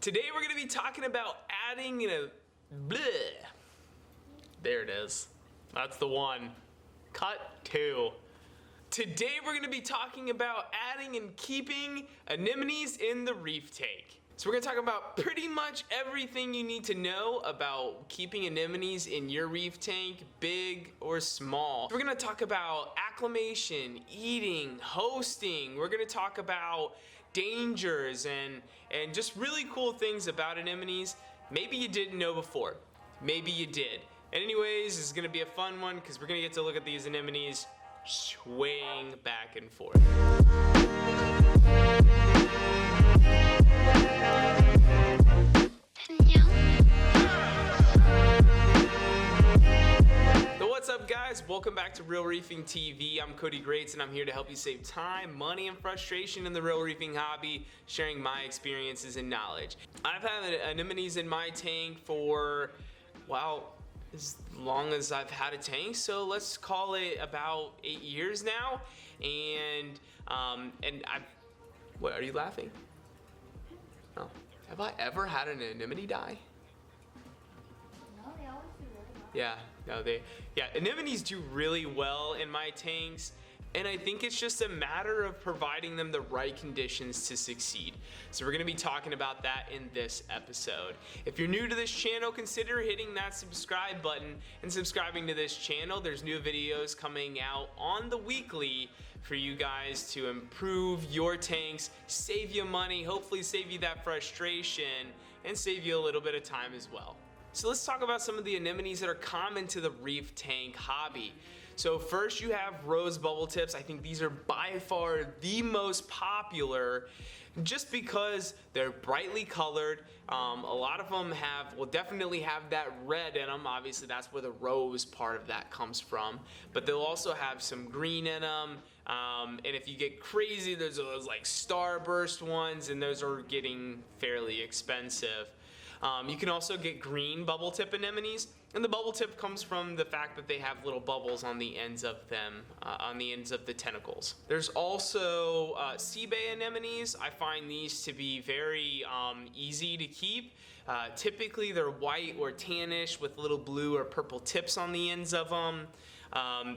Today we're going to be talking about adding bleh. There it is. That's the one. Cut 2. Today we're going to be talking about adding and keeping anemones in the reef tank. So we're going to talk about pretty much everything you need to know about keeping anemones in your reef tank, big or small. We're going to talk about acclimation, eating, hosting. We're going to talk about dangers and just really cool things about anemones. Maybe you didn't know before. Maybe you did. And anyways, this is going to be a fun one because we're going to get to look at these anemones swaying back and forth. So what's up, guys? Welcome back to Real Reefing TV. I'm Cody Grates and I'm here to help you save time, money, and frustration in the real reefing hobby, sharing my experiences and knowledge. I've had anemones in my tank for, well, as long as I've had a tank, so let's call it about 8 years now. And what, are you laughing? No. Have I ever had an anemone die? No, they always do really well. Yeah, anemones do really well in my tanks, and I think it's just a matter of providing them the right conditions to succeed. So we're gonna be talking about that in this episode. If you're new to this channel, consider hitting that subscribe button and subscribing to this channel. There's new videos coming out on the weekly for you guys to improve your tanks, save you money, hopefully save you that frustration, and save you a little bit of time as well. So let's talk about some of the anemones that are common to the reef tank hobby. So first you have rose bubble tips. I think these are by far the most popular just because they're brightly colored. A lot of them will definitely have that red in them. Obviously that's where the rose part of that comes from. But they'll also have some green in them. And if you get crazy, there's those like starburst ones, and those are getting fairly expensive. You can also get green bubble tip anemones, and the bubble tip comes from the fact that they have little bubbles on the ends of them, on the ends of the tentacles. There's also sea bay anemones. I find these to be very easy to keep. Typically they're white or tannish with little blue or purple tips on the ends of them.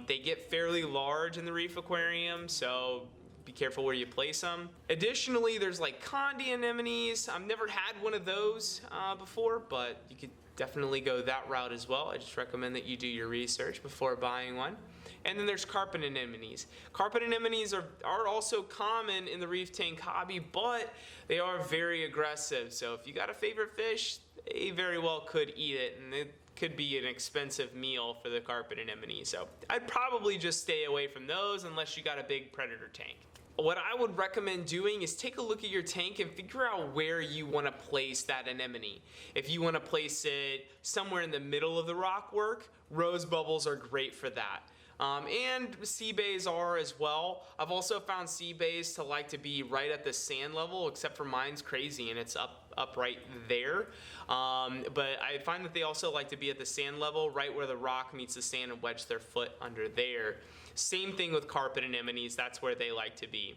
They get fairly large in the reef aquarium, so be careful where you place them. Additionally, there's like condi anemones. I've never had one of those before, but you could definitely go that route as well. I just recommend that you do your research before buying one. And then there's carpet anemones. Carpet anemones are also common in the reef tank hobby, but they are very aggressive. So if you got a favorite fish, they very well could eat it, and it could be an expensive meal for the carpet anemone. So I'd probably just stay away from those unless you got a big predator tank. What I would recommend doing is take a look at your tank and figure out where you want to place that anemone. If you want to place it somewhere in the middle of the rock work, rose bubbles are great for that. And sea bays are as well. I've also found sea bays to like to be right at the sand level, except for mine's crazy and it's up right there. But I find that they also like to be at the sand level, right where the rock meets the sand, and wedge their foot under there. Same thing with carpet anemones, that's where they like to be.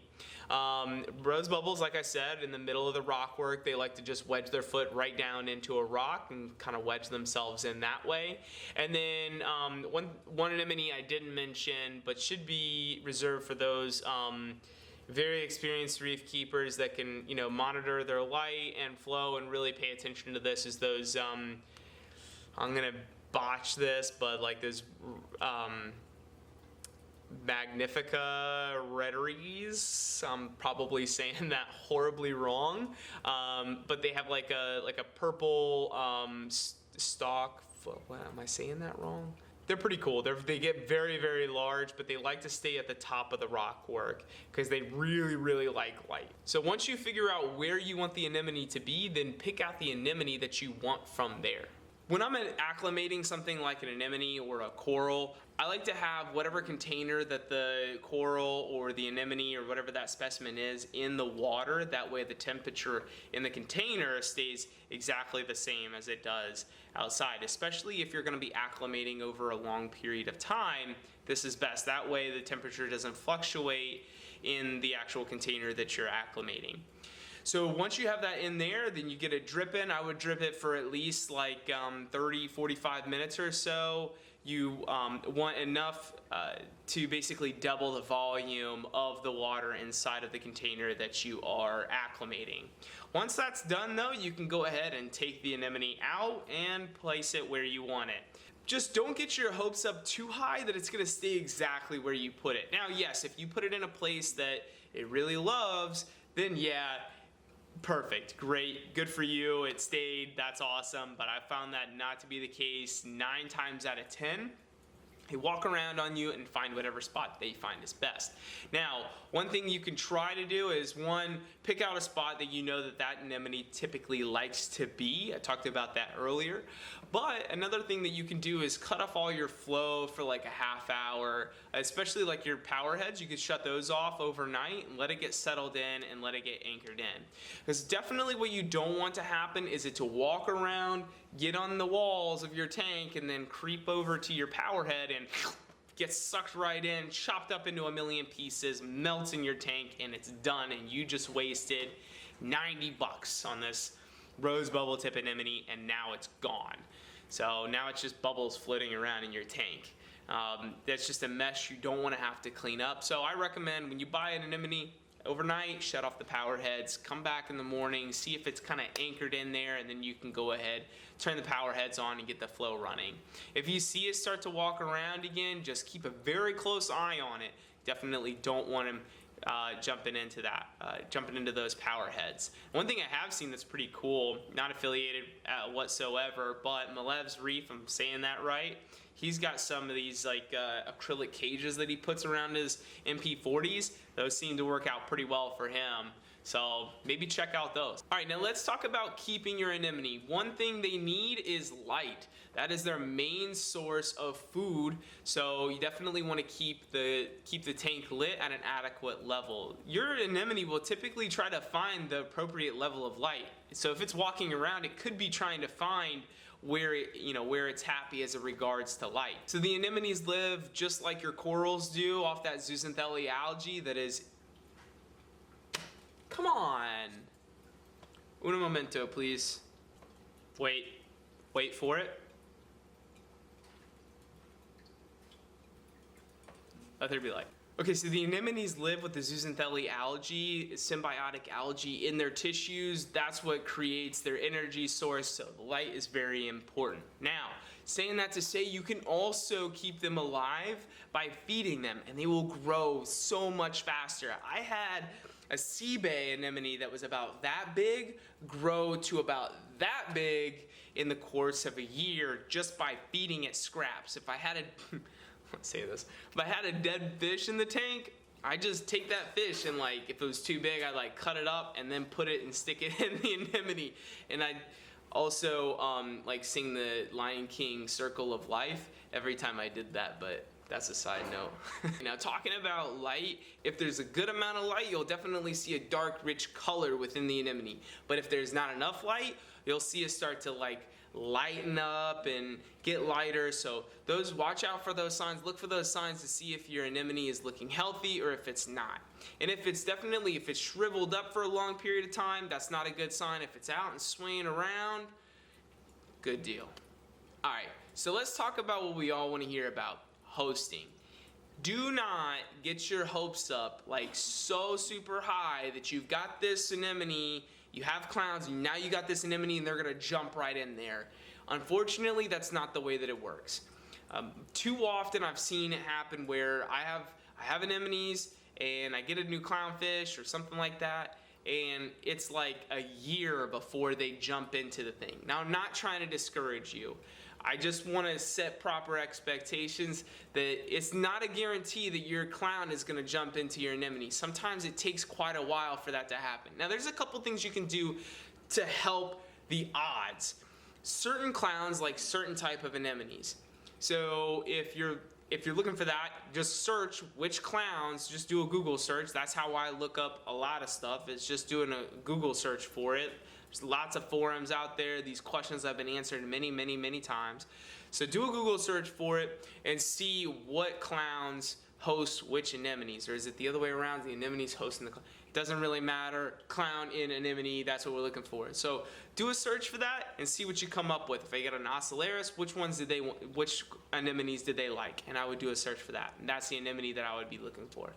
Rose bubbles, like I said, in the middle of the rock work, they like to just wedge their foot right down into a rock and kind of wedge themselves in that way. And then one anemone I didn't mention, but should be reserved for those very experienced reef keepers that can, monitor their light and flow and really pay attention to this, is those, I'm gonna botch this, but like those Magnifica retiaries. I'm probably saying that horribly wrong, but they have like a purple stalk. What, am I saying that wrong? They're pretty cool. They get very, very large, but they like to stay at the top of the rock work because they really, really like light. So once you figure out where you want the anemone to be, then pick out the anemone that you want from there. When I'm acclimating something like an anemone or a coral, I like to have whatever container that the coral or the anemone or whatever that specimen is in the water. That way the temperature in the container stays exactly the same as it does outside. Especially if you're going to be acclimating over a long period of time, this is best. That way the temperature doesn't fluctuate in the actual container that you're acclimating. So once you have that in there, then you get a drip in. I would drip it for at least like 30, 45 minutes or so. You want enough to basically double the volume of the water inside of the container that you are acclimating. Once that's done though, you can go ahead and take the anemone out and place it where you want it. Just don't get your hopes up too high that it's gonna stay exactly where you put it. Now yes, if you put it in a place that it really loves, then yeah, perfect, great, good for you, it stayed, that's awesome. But I found that not to be the case 9 times out of 10. They walk around on you and find whatever spot they find is best. Now, one thing you can try to do is, one, pick out a spot that you know that that anemone typically likes to be. I talked about that earlier. But another thing that you can do is cut off all your flow for like a half hour, especially like your power heads. You could shut those off overnight and let it get settled in and let it get anchored in. Because definitely what you don't want to happen is it to walk around, get on the walls of your tank, and then creep over to your power head and get sucked right in, chopped up into a million pieces, melts in your tank, and it's done, and you just wasted 90 bucks on this rose bubble tip anemone, and now it's gone. So now it's just bubbles floating around in your tank. That's just a mess you don't want to have to clean up. So I recommend when you buy an anemone, overnight, shut off the power heads, come back in the morning, see if it's kind of anchored in there, and then you can go ahead, turn the power heads on and get the flow running. If you see it start to walk around again, just keep a very close eye on it. Definitely don't want them jumping into those power heads. One thing I have seen that's pretty cool, not affiliated whatsoever, but Malev's Reef, I'm saying that right, he's got some of these like acrylic cages that he puts around his MP40s. Those seem to work out pretty well for him. So maybe check out those. All right, now let's talk about keeping your anemone. One thing they need is light. That is their main source of food. So you definitely want to keep the tank lit at an adequate level. Your anemone will typically try to find the appropriate level of light. So if it's walking around, it could be trying to find where it's happy as it regards to light. So the anemones live just like your corals do off that zooxanthellae algae that is. Come on. Un momento, please. Wait for it. Let there be light. Okay, so the anemones live with the zooxanthellae algae, symbiotic algae in their tissues. That's what creates their energy source, so the light is very important. Now, saying that to say you can also keep them alive by feeding them, and they will grow so much faster. I had a sea bay anemone that was about that big grow to about that big in the course of a year just by feeding it scraps. If I had a let's say this. If I had a dead fish in the tank, I just take that fish and like if it was too big, I'd like cut it up and then put it and stick it in the anemone. And I'd also like sing the Lion King Circle of Life every time I did that, but that's a side note. Now talking about light, if there's a good amount of light, you'll definitely see a dark, rich color within the anemone. But if there's not enough light, you'll see it start to like lighten up and get lighter. So those, watch out for those signs. Look for those signs to see if your anemone is looking healthy or if it's not. And if it's shriveled up for a long period of time, that's not a good sign. If it's out and swaying around, good deal. All right, so let's talk about what we all want to hear about. Hosting. Do not get your hopes up like so super high that you've got this anemone, you have clowns, and now you got this anemone and they're gonna jump right in there. Unfortunately, that's not the way that it works. Too often I've seen it happen where I have anemones and I get a new clownfish or something like that, and it's like a year before they jump into the thing. Now I'm not trying to discourage you. I just want to set proper expectations that it's not a guarantee that your clown is going to jump into your anemone. Sometimes it takes quite a while for that to happen. Now there's a couple things you can do to help the odds. Certain clowns like certain type of anemones. So if you're looking for that, just search which clowns, just do a Google search. That's how I look up a lot of stuff, is just doing a Google search for it. There's lots of forums out there. These questions have been answered many, many, many times. So do a Google search for it and see what clowns host which anemones. Or is it the other way around? The anemones hosting the clown? Doesn't really matter. Clown in anemone, that's what we're looking for. So do a search for that and see what you come up with. If I get an ocellaris, which anemones did they like? And I would do a search for that. And that's the anemone that I would be looking for.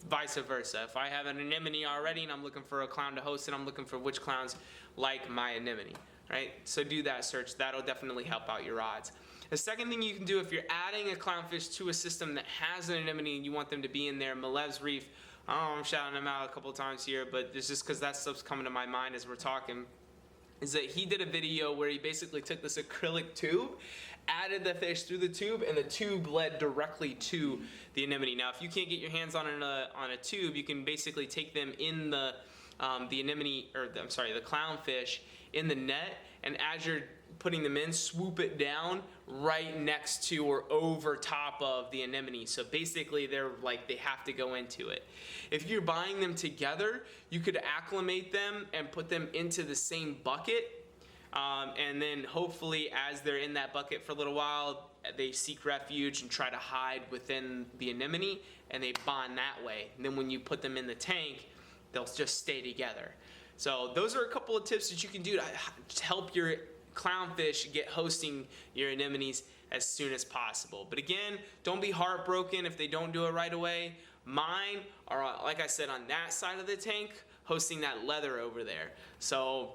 Vice versa. If I have an anemone already and I'm looking for a clown to host it, I'm looking for which clowns like my anemone, right? So do that search. That'll definitely help out your odds. The second thing you can do if you're adding a clownfish to a system that has an anemone and you want them to be in there, Malev's Reef, I'm shouting him out a couple times here, but it's just because that stuff's coming to my mind as we're talking, is that he did a video where he basically took this acrylic tube, added the fish through the tube, and the tube led directly to the anemone. Now, if you can't get your hands on a tube, you can basically take them in the anemone, or the clownfish in the net, and as you're putting them in, swoop it down right next to or over top of the anemone. So basically they're like, they have to go into it. If you're buying them together, you could acclimate them and put them into the same bucket. And then hopefully as they're in that bucket for a little while, they seek refuge and try to hide within the anemone, and they bond that way. And then when you put them in the tank, they'll just stay together. So those are a couple of tips that you can do to help your clownfish get hosting your anemones as soon as possible. But again, don't be heartbroken if they don't do it right away. Mine are, like I said, on that side of the tank, hosting that leather over there. So,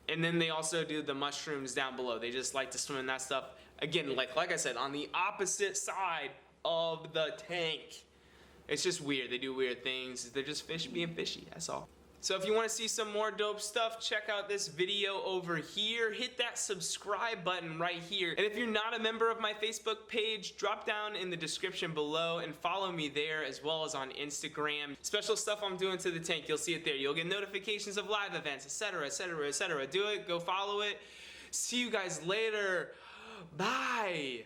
and then they also do the mushrooms down below. They just like to swim in that stuff. Again, like I said, on the opposite side of the tank. It's just weird. They do weird things. They're just fish being fishy, that's all. So if you want to see some more dope stuff, check out this video over here. Hit that subscribe button right here. And if you're not a member of my Facebook page, drop down in the description below and follow me there, as well as on Instagram. Special stuff I'm doing to the tank, you'll see it there. You'll get notifications of live events, etc., etc., etc. Do it, go follow it. See you guys later. Bye.